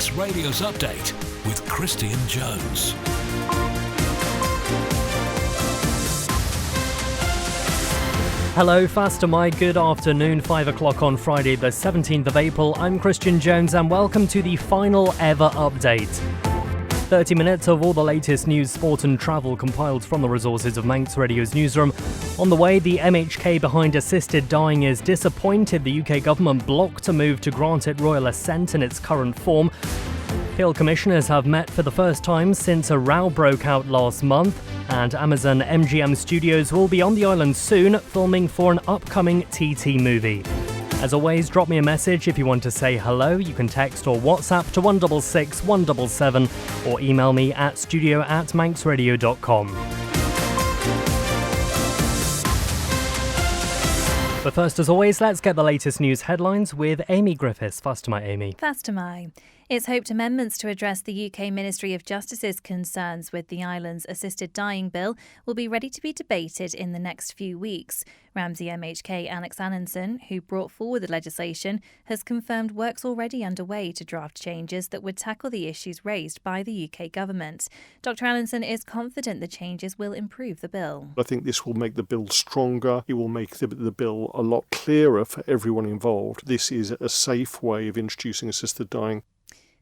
Manx Radio's Update with Christian Jones. Hello, Faster Mike. Good afternoon. 5 o'clock on Friday, the 17th of April. I'm Christian Jones and welcome to the final ever update. 30 minutes of all the latest news, sport and travel compiled from the resources of Manx Radio's newsroom. On the way, the MHK behind assisted dying is disappointed the UK government blocked a move to grant it Royal Assent in its current form. Peel commissioners have met for the first time since a row broke out last month, and Amazon MGM Studios will be on the island soon, filming for an upcoming TT movie. As always, drop me a message if you want to say hello. You can text or WhatsApp to 166 177 or email me at studio@manxradio.com. But first, as always, let's get the latest news headlines with Amy Griffiths. Faster my Amy. Faster my. It's hoped amendments to address the UK Ministry of Justice's concerns with the island's assisted dying bill will be ready to be debated in the next few weeks. Ramsey MHK Alex Allinson, who brought forward the legislation, has confirmed work's already underway to draft changes that would tackle the issues raised by the UK government. Dr Allinson is confident the changes will improve the bill. I think this will make the bill stronger. It will make the bill a lot clearer for everyone involved. This is a safe way of introducing assisted dying.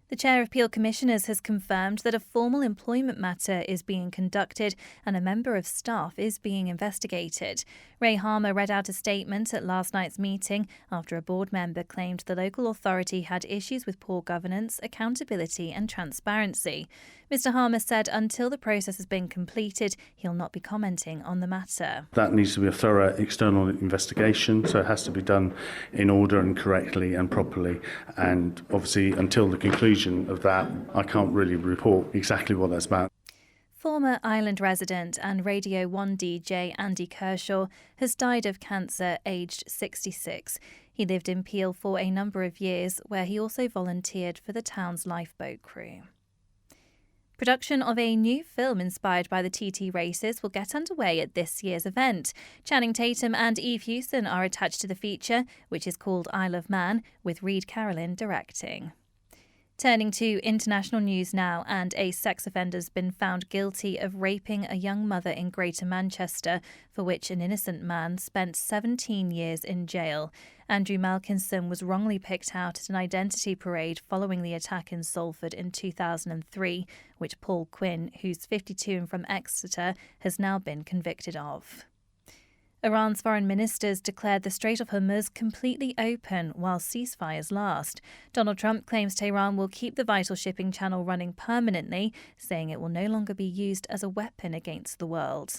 The Chair of Peel Commissioners has confirmed that a formal employment matter is being conducted and a member of staff is being investigated. Ray Harmer read out a statement at last night's meeting after a board member claimed the local authority had issues with poor governance, accountability and transparency. Mr Harmer said until the process has been completed, he'll not be commenting on the matter. That needs to be a thorough external investigation, so it has to be done in order and correctly and properly. And obviously, until the conclusion of that, I can't really report exactly what that's about. Former island resident and Radio 1 DJ Andy Kershaw has died of cancer aged 66. He lived in Peel for a number of years, where he also volunteered for the town's lifeboat crew. Production of a new film inspired by the TT races will get underway at this year's event. Channing Tatum and Eve Hewson are attached to the feature, which is called Isle of Man, with Reid Carolyn directing. Turning to international news now, and a sex offender's been found guilty of raping a young mother in Greater Manchester, for which an innocent man spent 17 years in jail. Andrew Malkinson was wrongly picked out at an identity parade following the attack in Salford in 2003, which Paul Quinn, who's 52 and from Exeter, has now been convicted of. Iran's foreign ministers declared the Strait of Hormuz completely open while ceasefires last. Donald Trump claims Tehran will keep the vital shipping channel running permanently, saying it will no longer be used as a weapon against the world.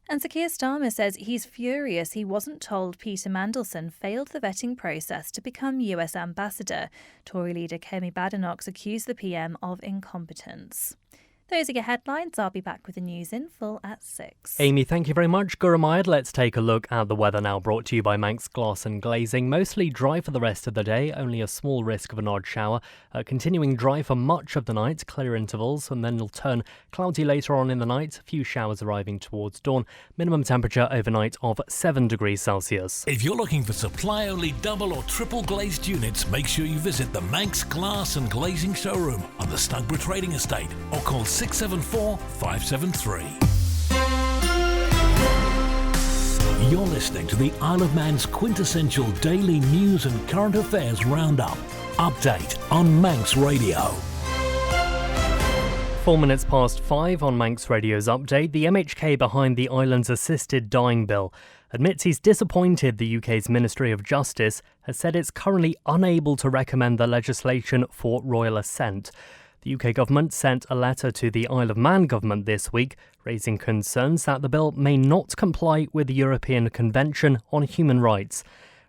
And Sir Keir Starmer says he's furious he wasn't told Peter Mandelson failed the vetting process to become US ambassador. Tory leader Kemi Badenoch accused the PM of incompetence. Those are your headlines. I'll be back with the news in full at 6. Amy, thank you very much. Gurmayad, let's take a look at the weather now, brought to you by Manx Glass and Glazing. Mostly dry for the rest of the day, only a small risk of an odd shower. Continuing dry for much of the night, clear intervals, and then it'll turn cloudy later on in the night. A few showers arriving towards dawn. Minimum temperature overnight of 7 degrees Celsius. If you're looking for supply-only double or triple glazed units, make sure you visit the Manx Glass and Glazing showroom on the Snugborough Trading Estate or call 674 573. You're listening to the Isle of Man's quintessential daily news and current affairs roundup. Update on Manx Radio. 4 minutes past 5 on Manx Radio's Update. The MHK behind the island's assisted dying bill admits he's disappointed the UK's Ministry of Justice has said it's currently unable to recommend the legislation for Royal Assent. The UK government sent a letter to the Isle of Man government this week, raising concerns that the bill may not comply with the European Convention on Human Rights.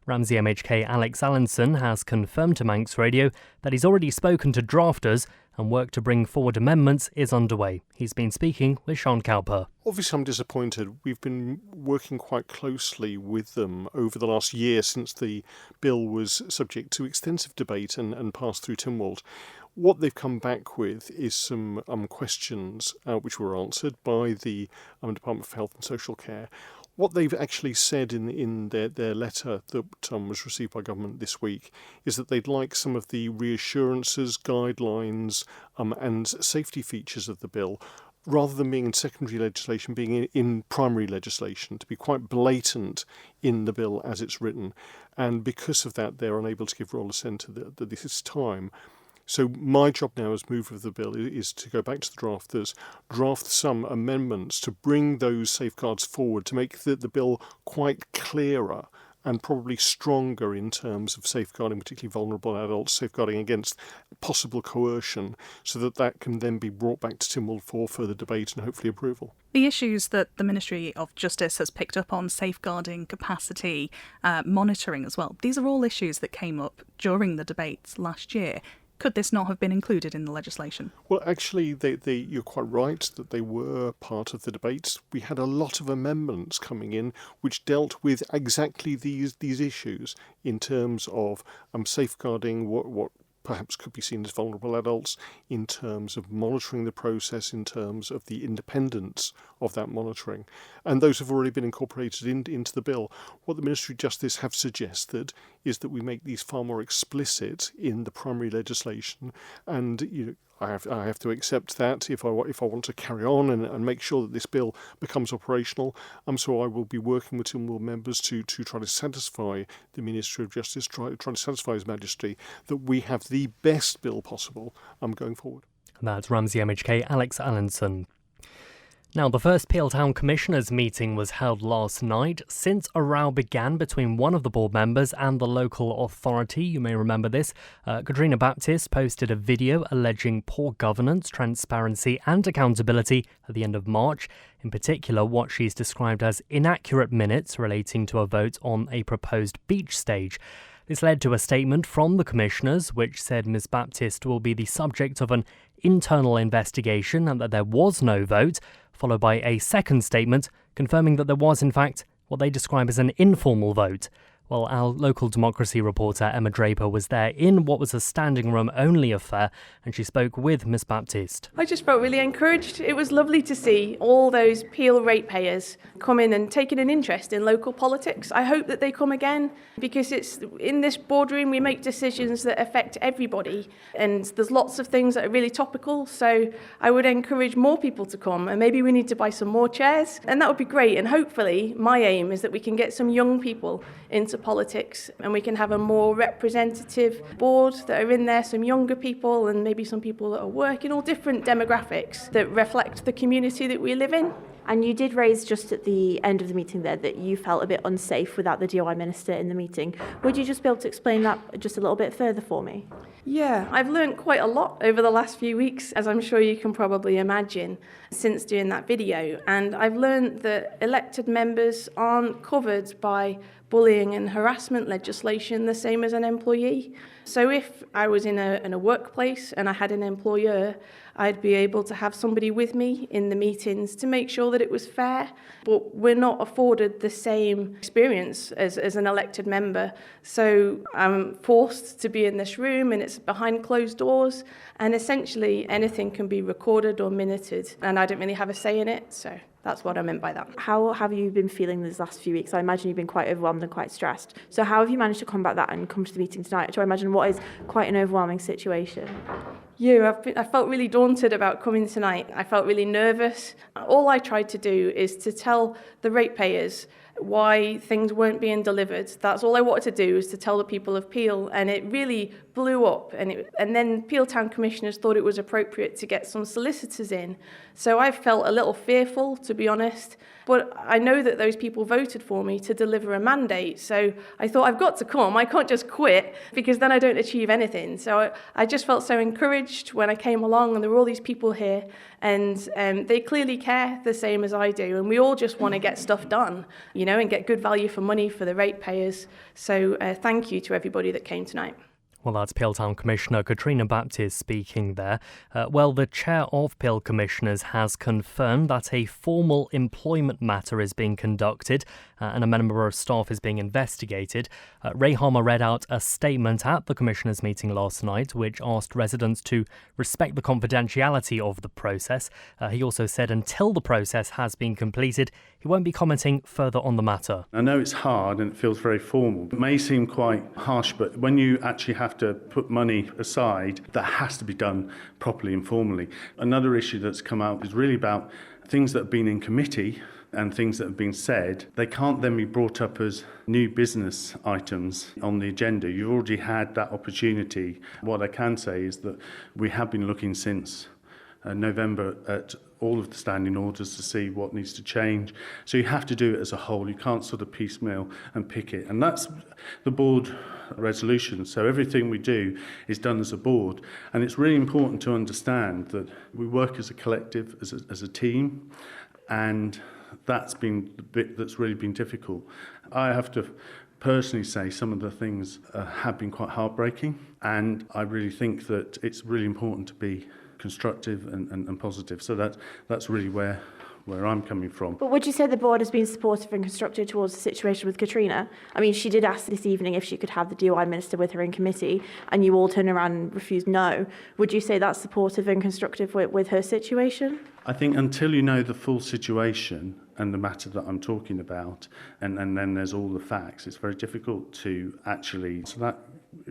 Ramsey MHK Alex Allinson has confirmed to Manx Radio that he's already spoken to drafters and work to bring forward amendments is underway. He's been speaking with Sean Cowper. Obviously, I'm disappointed. We've been working quite closely with them over the last year since the bill was subject to extensive debate and passed through Tynwald. What they've come back with is some questions which were answered by the Department for Health and Social Care. What they've actually said in their letter that was received by government this week is that they'd like some of the reassurances, guidelines and safety features of the bill, rather than being in secondary legislation, being in primary legislation, to be quite blatant in the bill as it's written. And because of that, they're unable to give Royal Assent at this time. So my job now as mover of the bill is to go back to the drafters, draft some amendments to bring those safeguards forward, to make the bill quite clearer and probably stronger in terms of safeguarding particularly vulnerable adults, safeguarding against possible coercion, so that can then be brought back to Tynwald for further debate and hopefully approval. The issues that the Ministry of Justice has picked up on, safeguarding, capacity, monitoring as well, these are all issues that came up during the debates last year. Could this not have been included in the legislation? Well, actually, you're quite right that they were part of the debates. We had a lot of amendments coming in which dealt with exactly these issues in terms of safeguarding what perhaps could be seen as vulnerable adults, in terms of monitoring the process, in terms of the independence of that monitoring. And those have already been incorporated into the bill. What the Ministry of Justice have suggested is that we make these far more explicit in the primary legislation, and I have to accept that if I want to carry on and make sure that this bill becomes operational. So I will be working with Tynwald members to try to satisfy the Ministry of Justice, try to satisfy His Majesty that we have the best bill possible going forward. That's Ramsey MHK Alex Allenson. Now, the first Peel Town Commissioners' meeting was held last night since a row began between one of the board members and the local authority. You may remember this. Katrina Baptist posted a video alleging poor governance, transparency and accountability at the end of March. In particular, what she's described as inaccurate minutes relating to a vote on a proposed beach stage. This led to a statement from the commissioners, which said Ms Baptist will be the subject of an internal investigation and that there was no vote, followed by a second statement confirming that there was, in fact, what they describe as an informal vote. Well, our local democracy reporter Emma Draper was there in what was a standing room only affair, and she spoke with Ms Baptist. I just felt really encouraged. It was lovely to see all those Peel ratepayers come in and taking an interest in local politics. I hope that they come again, because it's in this boardroom we make decisions that affect everybody, and there's lots of things that are really topical, so I would encourage more people to come, and maybe we need to buy some more chairs, and that would be great. And hopefully my aim is that we can get some young people into politics and we can have a more representative board that are in there, some younger people and maybe some people that are working, all different demographics that reflect the community that we live in. And you did raise just at the end of the meeting there that you felt a bit unsafe without the DOI Minister in the meeting. Would you just be able to explain that just a little bit further for me? Yeah, I've learned quite a lot over the last few weeks, as I'm sure you can probably imagine, since doing that video. And I've learned that elected members aren't covered by bullying and harassment legislation the same as an employee. So if I was in a workplace and I had an employer, I'd be able to have somebody with me in the meetings to make sure that it was fair. But we're not afforded the same experience as an elected member. So I'm forced to be in this room and it's behind closed doors. And essentially anything can be recorded or minuted. And I don't really have a say in it. So that's what I meant by that. How have you been feeling these last few weeks? I imagine you've been quite overwhelmed and quite stressed. So how have you managed to combat that and come to the meeting tonight? So I imagine what is quite an overwhelming situation. Yeah, I felt really daunted about coming tonight. I felt really nervous. All I tried to do is to tell the ratepayers why things weren't being delivered. That's all I wanted to do, is to tell the people of Peel, and it really blew up. And then Peel Town Commissioners thought it was appropriate to get some solicitors in. So I felt a little fearful, to be honest. But I know that those people voted for me to deliver a mandate. So I thought, I've got to come. I can't just quit, because then I don't achieve anything. So I just felt so encouraged when I came along, and there were all these people here, and they clearly care the same as I do. And we all just want to get stuff done, and get good value for money for the ratepayers. So thank you to everybody that came tonight. Well, that's Peel Town Commissioner Katrina Baptist speaking there. The chair of Peel Commissioners has confirmed that a formal employment matter is being conducted and a member of staff is being investigated. Ray Harmer read out a statement at the Commissioners' meeting last night which asked residents to respect the confidentiality of the process. He also said until the process has been completed, he won't be commenting further on the matter. I know it's hard and it feels very formal. It may seem quite harsh, but when you actually have to put money aside, that has to be done properly and formally. Another issue that's come out is really about things that have been in committee and things that have been said. They can't then be brought up as new business items on the agenda. You've already had that opportunity. What I can say is that we have been looking since November at all of the standing orders to see what needs to change. So you have to do it as a whole. You can't sort of piecemeal and pick it. And that's the board resolution. So everything we do is done as a board. And it's really important to understand that we work as a collective, as a team. And that's been the bit that's really been difficult. I have to personally say some of the things have been quite heartbreaking. And I really think that it's really important to be constructive and positive. So that's really where I'm coming from. But would you say the board has been supportive and constructive towards the situation with Katrina? I mean, she did ask this evening if she could have the DOI minister with her in committee, and you all turned around and refused no. Would you say that's supportive and constructive with her situation? I think until you know the full situation and the matter that I'm talking about, and then there's all the facts, it's very difficult to actually answer that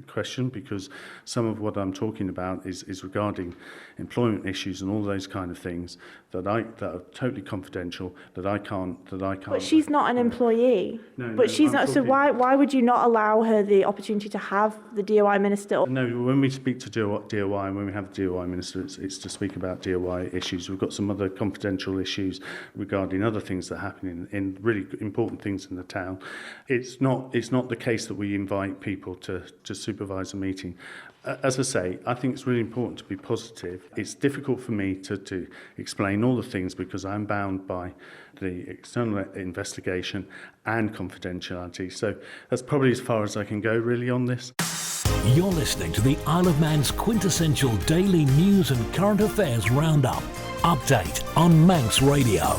question, because some of what I'm talking about is regarding employment issues and all those kind of things that are totally confidential, that I can't. But she's not an employee. No, she's not. So why would you not allow her the opportunity to have the DOI minister? No, when we speak to DOI and when we have the DOI minister, it's to speak about DOI issues. We've got some other confidential issues regarding other things that happen in really important things in the town. It's not the case that we invite people to supervise a meeting. As I say, I think it's really important to be positive. It's difficult for me to explain all the things because I'm bound by the external investigation and confidentiality. So that's probably as far as I can go really on this. You're listening to the Isle of Man's quintessential daily news and current affairs roundup. Update on Manx Radio.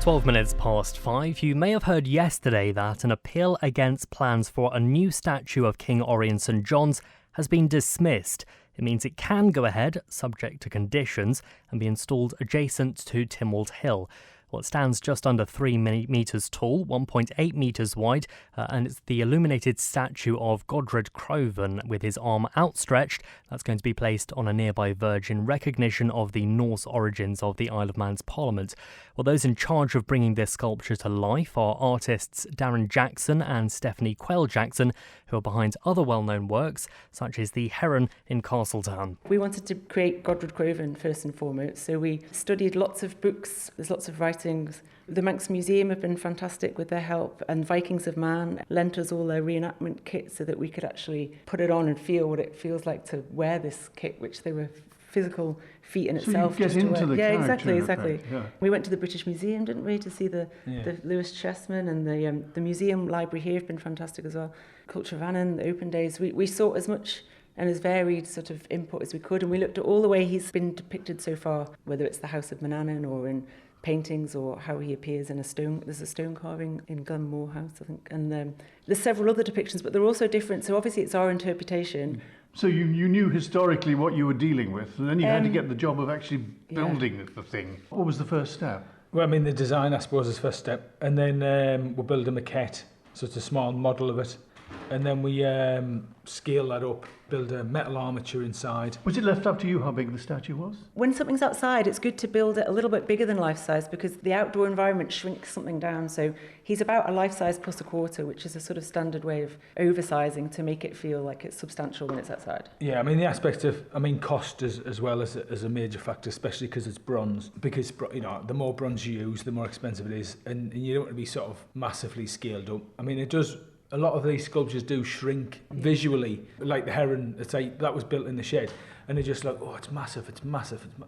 12 minutes past 5, you may have heard yesterday that an appeal against plans for a new statue of King Orion St John's has been dismissed. It means it can go ahead, subject to conditions, and be installed adjacent to Tynwald Hill. Well, it stands just under 3 metres tall, 1.8 metres wide, and it's the illuminated statue of Godred Crovan with his arm outstretched. That's going to be placed on a nearby verge in recognition of the Norse origins of the Isle of Man's Parliament. Well, those in charge of bringing this sculpture to life are artists Darren Jackson and Stephanie Quayle Jackson, who are behind other well-known works, such as the Heron in Castletown. We wanted to create Godred Crovan first and foremost, so we studied lots of books, there's lots of writings. The Manx Museum have been fantastic with their help, and Vikings of Man lent us all their reenactment kit so that we could actually put it on and feel what it feels like to wear this kit, which they were physical feat in itself. So you get into the character. Exactly. Yeah. We went to the British Museum, didn't we, to see the Lewis Chessman, and the museum library here have been fantastic as well. Culture of Annan, the open days. We sought as much and as varied sort of input as we could, and we looked at all the way he's been depicted so far, whether it's the House of Manannan or in paintings or how he appears in a stone. There's a stone carving in Glenmore House, I think, and there's several other depictions, but they're also different, so obviously it's our interpretation. So you knew historically what you were dealing with, and then you had to get the job of actually building the thing. What was the first step? Well, I mean, the design, I suppose, is the first step, and then we'll build a maquette, so it's a small model of it, and then we scale that up, build a metal armature inside. Was it left up to you how big the statue was? When something's outside, it's good to build it a little bit bigger than life size, because the outdoor environment shrinks something down. So he's about a life size plus a quarter, which is a sort of standard way of oversizing to make it feel like it's substantial when it's outside. Yeah, I mean, the aspect of, cost as well as a major factor, especially because it's bronze. Because, the more bronze you use, the more expensive it is, and you don't want to be sort of massively scaled up. I mean, it does a lot of these sculptures do shrink visually, like the heron, that was built in the shed, and they're just like, oh, it's massive,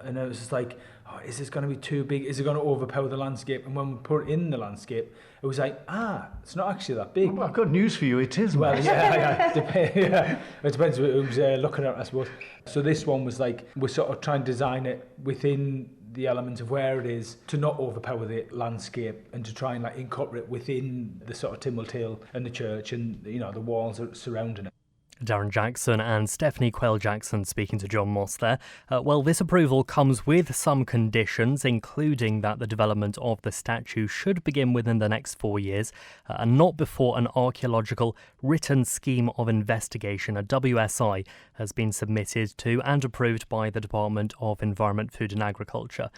and it was just like, oh, is this going to be too big? Is it going to overpower the landscape? And when we put it in the landscape, it was like, it's not actually that big. Well, I've got news for you, it is. Well, yeah. It depends who's looking at it, I suppose. So this one was like, we're sort of trying to design it within the element of where it is to not overpower the landscape and to try and like incorporate within the sort of Tynwald Hill and the church and, you know, the walls surrounding it. Darren Jackson and Stephanie Quayle-Jackson speaking to John Moss there. Well, this approval comes with some conditions, including that the development of the statue should begin within the next 4 years and not before an archaeological written scheme of investigation, a WSI, has been submitted to and approved by the Department of Environment, Food and Agriculture.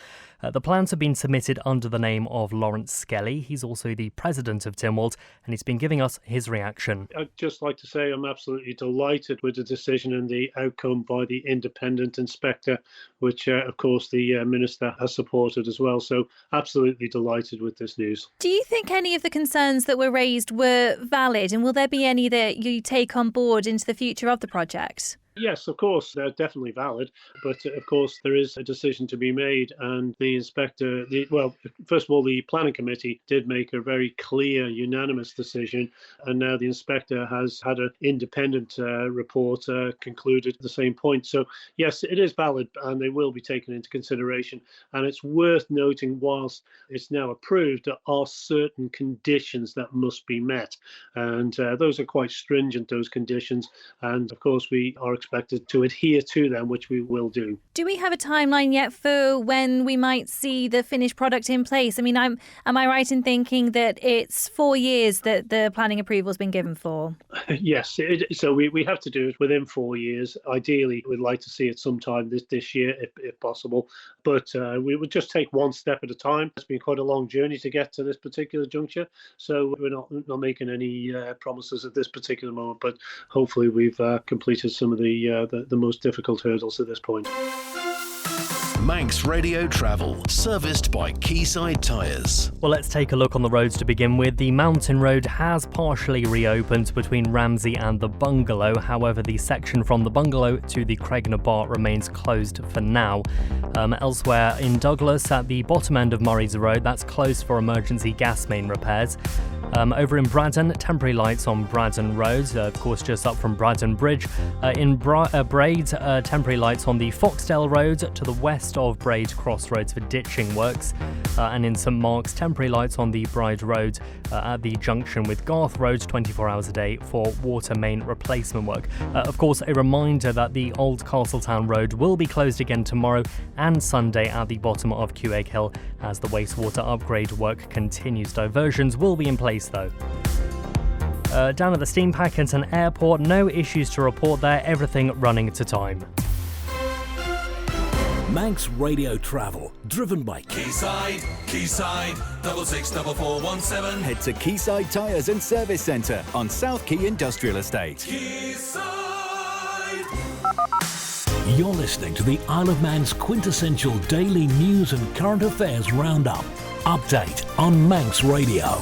The plans have been submitted under the name of Lawrence Skelly. He's also the president of Tynwald, and he's been giving us his reaction. I'd just like to say I'm absolutely delighted with the decision and the outcome by the independent inspector, which, of course, the Minister has supported as well. So absolutely delighted with this news. Do you think any of the concerns that were raised were valid, and will there be any that you take on board into the future of the project? Yes, of course, they're definitely valid, but of course there is a decision to be made, and the inspector, first of all, the planning committee did make a very clear, unanimous decision, and now the inspector has had an independent report concluded the same point. So yes, it is valid, and they will be taken into consideration. And it's worth noting, whilst it's now approved, there are certain conditions that must be met, and those are quite stringent, those conditions, and of course we are expected to adhere to them, which we will do. Do we have a timeline yet for when we might see the finished product in place? I mean, am I right in thinking that it's 4 years that the planning approval's been given for? Yes, so we have to do it within 4 years. Ideally, we'd like to see it sometime this year, if possible. But we would just take one step at a time. It's been quite a long journey to get to this particular juncture, so we're not making any promises at this particular moment. But hopefully, we've completed some of the most difficult hurdles at this point. Manx Radio Travel, serviced by Quayside Tyres. Well, let's take a look on the roads to begin with. The mountain road has partially reopened between Ramsey and the Bungalow. However, the section from the Bungalow to the Craignabar remains closed for now. Elsewhere in Douglas, at the bottom end of Murray's Road, that's closed for emergency gas main repairs. Over in Braddon, temporary lights on Braddon Road, of course just up from Braddon Bridge. In Braid, temporary lights on the Foxdale Road to the west of Braid Crossroads for ditching works. And in St Mark's, temporary lights on the Bride Road at the junction with Garth Road 24 hours a day for water main replacement work. Of course, a reminder that the Old Castletown Road will be closed again tomorrow and Sunday at the bottom of Quegg Hill as the wastewater upgrade work continues. Diversions will be in place though. Down at the Steam Packington Airport, no issues to report there, everything running to time. Manx Radio Travel, driven by Quayside 664417. Head to Quayside Tyres and Service Centre on South Quay Industrial Estate. Quayside. You're listening to the Isle of Man's quintessential daily news and current affairs roundup. Update on Manx Radio.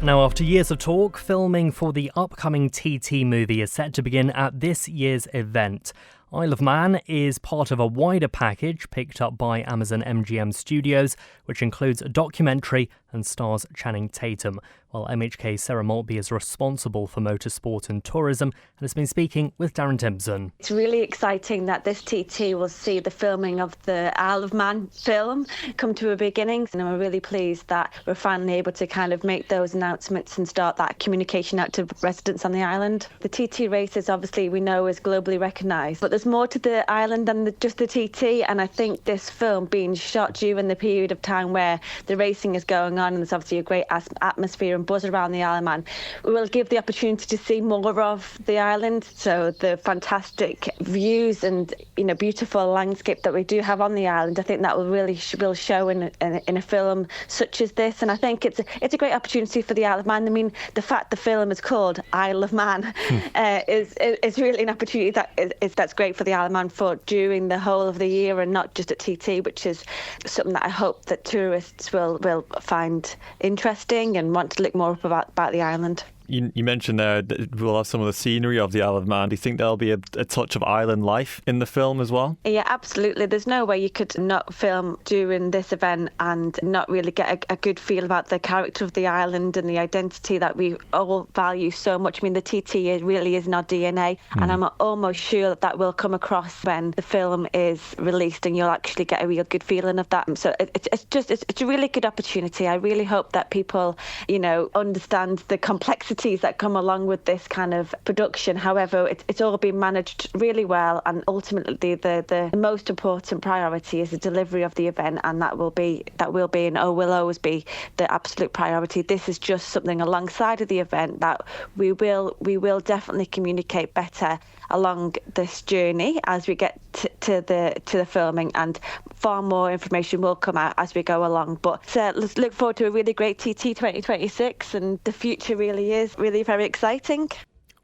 Now, after years of talk, filming for the upcoming TT movie is set to begin at this year's event. Isle of Man is part of a wider package picked up by Amazon MGM Studios, which includes a documentary and stars Channing Tatum, while MHK Sarah Maltby is responsible for motorsport and tourism and has been speaking with Darren Timpson. It's really exciting that this TT will see the filming of the Isle of Man film come to a beginning, and I'm really pleased that we're finally able to kind of make those announcements and start that communication out to residents on the island. The TT race is obviously, we know, is globally recognised, but there's more to the island than just the TT, and I think this film being shot during the period of time where the racing is going on, and there's obviously a great atmosphere and buzz around the Isle of Man, will give the opportunity to see more of the island. So the fantastic views and beautiful landscape that we do have on the island, I think that will really will show in a film such as this. And I think it's a great opportunity for the Isle of Man. I mean, the fact the film is called Isle of Man is really an opportunity that's great great for the Isle of Man for during the whole of the year and not just at TT, which is something that I hope that tourists will find interesting and want to look more up about the island. You mentioned there that we'll have some of the scenery of the Isle of Man. Do you think there'll be a touch of island life in the film as well? Yeah, absolutely. There's no way you could not film during this event and not really get a good feel about the character of the island and the identity that we all value so much. I mean, the TT really is in our DNA, and I'm almost sure that will come across when the film is released, and you'll actually get a real good feeling of that. So it's a really good opportunity. I really hope that people, understand the complexity that come along with this kind of production. However, it's all been managed really well, and ultimately the most important priority is the delivery of the event, and that will will always be the absolute priority. This is just something alongside of the event that we will definitely communicate better along this journey as we get to the filming, and far more information will come out as we go along. But let's look forward to a really great TT 2026, and the future really is really very exciting.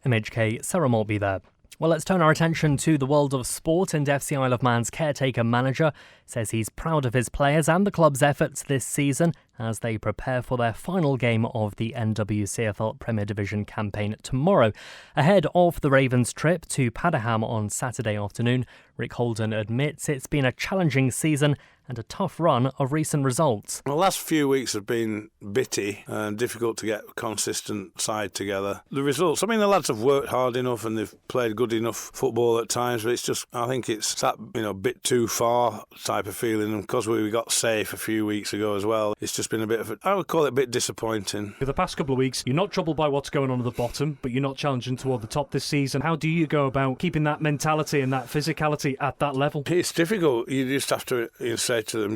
MHK Sarah Morby there. Well, let's turn our attention to the world of sport, and FC Isle of Man's caretaker manager says he's proud of his players and the club's efforts this season as they prepare for their final game of the NWCFL Premier Division campaign tomorrow. Ahead of the Ravens' trip to Padiham on Saturday afternoon, Rick Holden admits it's been a challenging season and a tough run of recent results. The last few weeks have been bitty and difficult to get a consistent side together. The results, the lads have worked hard enough and they've played good enough football at times, but it's just, I think it's that, bit too far type of feeling. And because we got safe a few weeks ago as well, it's just been a bit of I would call it a bit disappointing. For the past couple of weeks, you're not troubled by what's going on at the bottom, but you're not challenging toward the top this season. How do you go about keeping that mentality and that physicality at that level? It's difficult. You just have to say to them,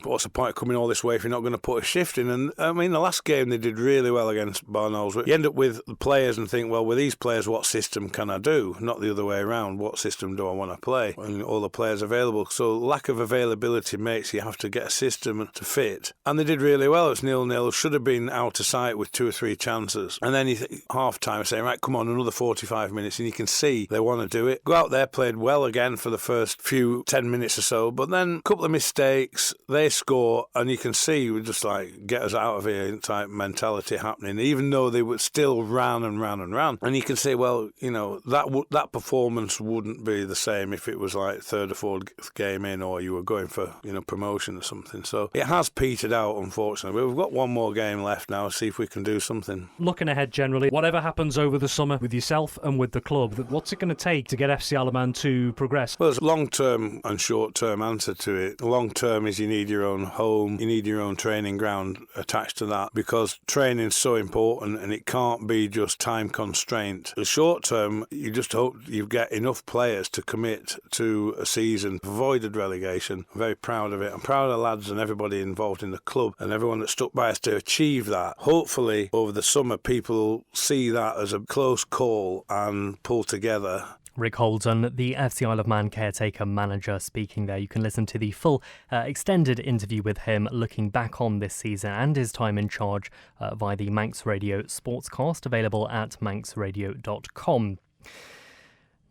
what's the point of coming all this way if you're not going to put a shift in? And the last game they did really well against Barnolds. You end up with the players and think, well, with these players, what system can I do? Not the other way around. What system do I want to play? And all the players available. So lack of availability makes you have to get a system to fit. And they did really well. It's 0-0. Should have been out of sight with 2 or 3 chances. And then you think, half-time, saying, right, come on, another 45 minutes. And you can see they want to do it. Go out there, played well again for the first few 10 minutes or so. But then a couple of mistakes, they score, and you can see we just get us out of here type mentality happening, even though they would still ran and ran and ran. And you can say, well, that performance wouldn't be the same if it was third or fourth game in, or you were going for promotion or something. So it has petered out, unfortunately. But we've got one more game left now, see if we can do something. Looking ahead generally, whatever happens over the summer with yourself and with the club, what's it going to take to get FC Isle of Man to progress? Well, there's a long-term and short-term answer to it. Long-term is you need your own home, you need your own training ground attached to that, because training's so important and it can't be just time constraint. The short term, you just hope you get enough players to commit to a season, avoided relegation. I'm very proud of it. I'm proud of the lads and everybody involved in the club and everyone that stuck by us to achieve that. Hopefully over the summer people see that as a close call and pull together. Rick Holden, the FC Isle of Man caretaker manager, speaking there. You can listen to the full extended interview with him looking back on this season and his time in charge via the Manx Radio Sportscast, available at manxradio.com.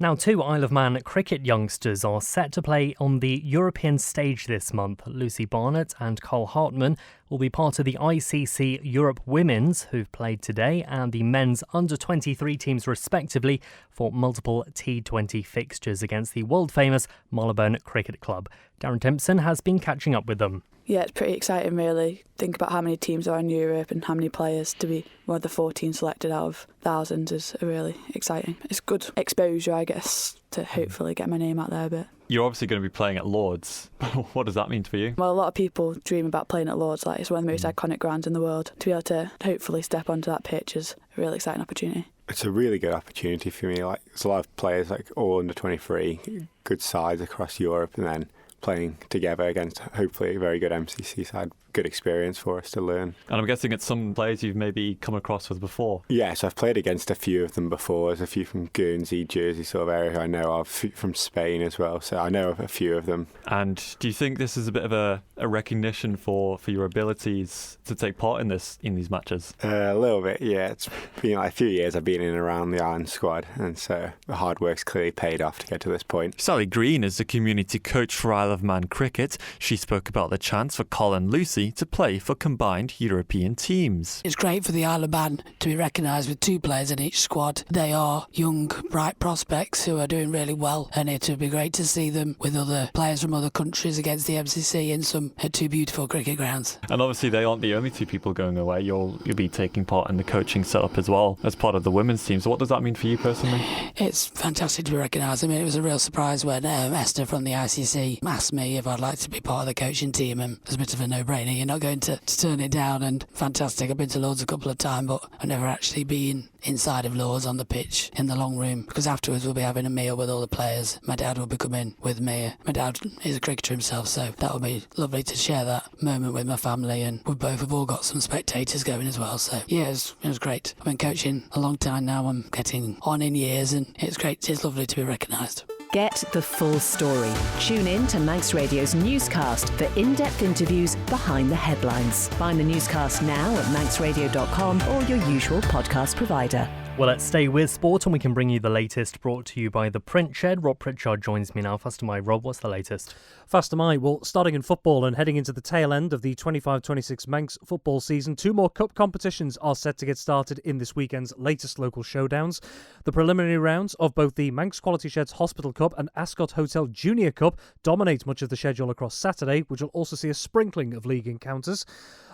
Now, 2 Isle of Man cricket youngsters are set to play on the European stage this month. Lucy Barnett and Cole Hartman will be part of the ICC Europe Women's, who've played today, and the men's under-23 teams respectively for multiple T20 fixtures against the world-famous Marylebone Cricket Club. Darren Timpson has been catching up with them. Yeah, it's pretty exciting, really. Think about how many teams are in Europe and how many players to be one of the 14 selected out of thousands is really exciting. It's good exposure, I guess, to hopefully get my name out there a bit. You're obviously going to be playing at Lord's. What does that mean for you? Well, a lot of people dream about playing at Lord's. It's one of the most iconic grounds in the world. To be able to hopefully step onto that pitch is a really exciting opportunity. It's a really good opportunity for me. There's a lot of players all under 23, good sides across Europe, and then playing together against hopefully a very good MCC side good experience for us to learn. And I'm guessing it's some players you've maybe come across with before. Yes, I've played against a few of them before. There's a few from Guernsey, Jersey sort of area I know of, from Spain as well, so I know of a few of them. And do you think this is a bit of a recognition for your abilities to take part in these matches? A little bit, yeah. It's been like a few years I've been in and around the Ireland squad, and so the hard work's clearly paid off to get to this point. Sally Green is the community coach for Isle of Man cricket. She spoke about the chance for Colin and Lucy to play for combined European teams. It's great for the Isle of Man to be recognised with 2 players in each squad. They are young, bright prospects who are doing really well, and it would be great to see them with other players from other countries against the MCC in some 2 beautiful cricket grounds. And obviously they aren't the only 2 people going away. You'll be taking part in the coaching setup as well as part of the women's team. So what does that mean for you personally? It's fantastic to be recognised. I mean, it was a real surprise when Esther from the ICC asked me if I'd like to be part of the coaching team, and it was a bit of a no-brainer. You're not going to turn it down, and fantastic. I've been to Lords a couple of times, but I've never actually been inside of Lords on the pitch in the long room, because afterwards we'll be having a meal with all the players. My dad will be coming with me. My dad is a cricketer himself, so that will be lovely to share that moment with my family, and we both have all got some spectators going as well. So yeah, it was great. I've been coaching a long time now. I'm getting on in years, and it's great. It's lovely to be recognised. Get the full story. Tune in to Manx Radio's newscast for in-depth interviews behind the headlines. Find the newscast now at manxradio.com or your usual podcast provider. Well, let's stay with sport and we can bring you the latest, brought to you by The Print Shed. Rob Pritchard joins me now. First of all, Rob, what's the latest? First of all, well, starting in football and heading into the tail end of the 25-26 Manx football season, 2 more cup competitions are set to get started in this weekend's latest local showdowns. The preliminary rounds of both the Manx Quality Sheds Hospital Cup and Ascot Hotel Junior Cup dominate much of the schedule across Saturday, which will also see a sprinkling of league encounters.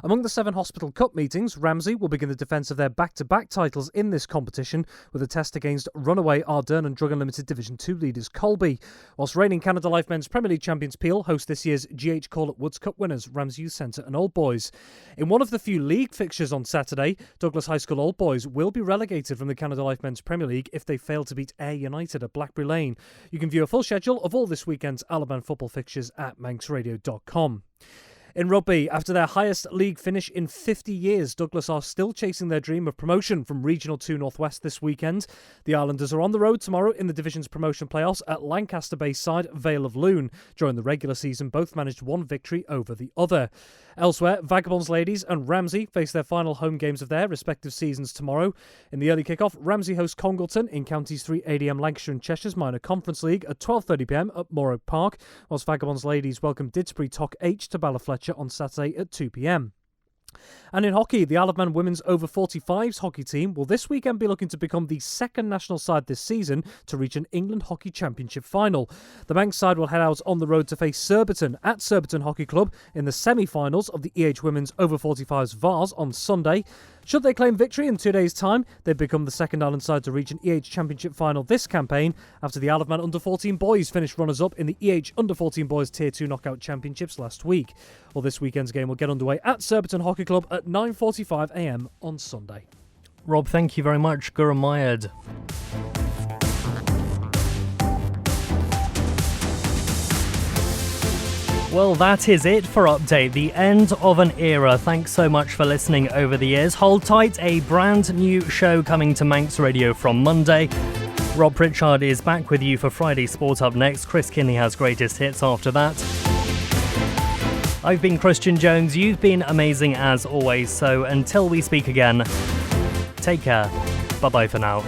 Among the 7 Hospital Cup meetings, Ramsey will begin the defence of their back-to-back titles in this competition with a test against runaway Ardern and Drug Unlimited Division 2 leaders Colby, whilst reigning Canada Life Men's Premier League champions Peel host this year's GH Call at Woods Cup winners Ramsey Youth Centre and Old Boys. In one of the few league fixtures on Saturday, Douglas High School Old Boys will be relegated from the Canada Life Men's Premier League if they fail to beat Ayr United at Blackberry Lane. You can view a full schedule of all this weekend's Alaban football fixtures at manxradio.com. In rugby, after their highest league finish in 50 years, Douglas are still chasing their dream of promotion from Regional 2 Northwest this weekend. The Islanders are on the road tomorrow in the division's promotion playoffs at Lancaster-based side Vale of Loon. During the regular season, both managed 1 victory over the other. Elsewhere, Vagabonds Ladies and Ramsey face their final home games of their respective seasons tomorrow. In the early kick-off, Ramsey hosts Congleton in Counties 3 ADM Lancashire and Cheshire's Minor Conference League at 12:30pm at Morrow Park, whilst Vagabonds Ladies welcome Didsbury Tock H to Ballafletcher on Saturday at 2pm. And in hockey, the Isle of Man women's over 45s hockey team will this weekend be looking to become the second national side this season to reach an England Hockey Championship final. The Manx side will head out on the road to face Surbiton at Surbiton Hockey Club in the semi-finals of the EH Women's over 45s Vars on Sunday. Should they claim victory in 2 days' time, they'd become the second Island side to reach an EH Championship final this campaign after the Isle of Man Under-14 boys finished runners-up in the EH Under-14 Boys Tier 2 Knockout Championships last week. Well, this weekend's game will get underway at Surbiton Hockey Club at 9:45am on Sunday. Rob, thank you very much. Gura Mayad. Well, that is it for Update, the end of an era. Thanks so much for listening over the years. Hold tight, a brand new show coming to Manx Radio from Monday. Rob Pritchard is back with you for Friday Sport up next. Chris Kinley has greatest hits after that. I've been Christian Jones. You've been amazing as always. So until we speak again, take care. Bye-bye for now.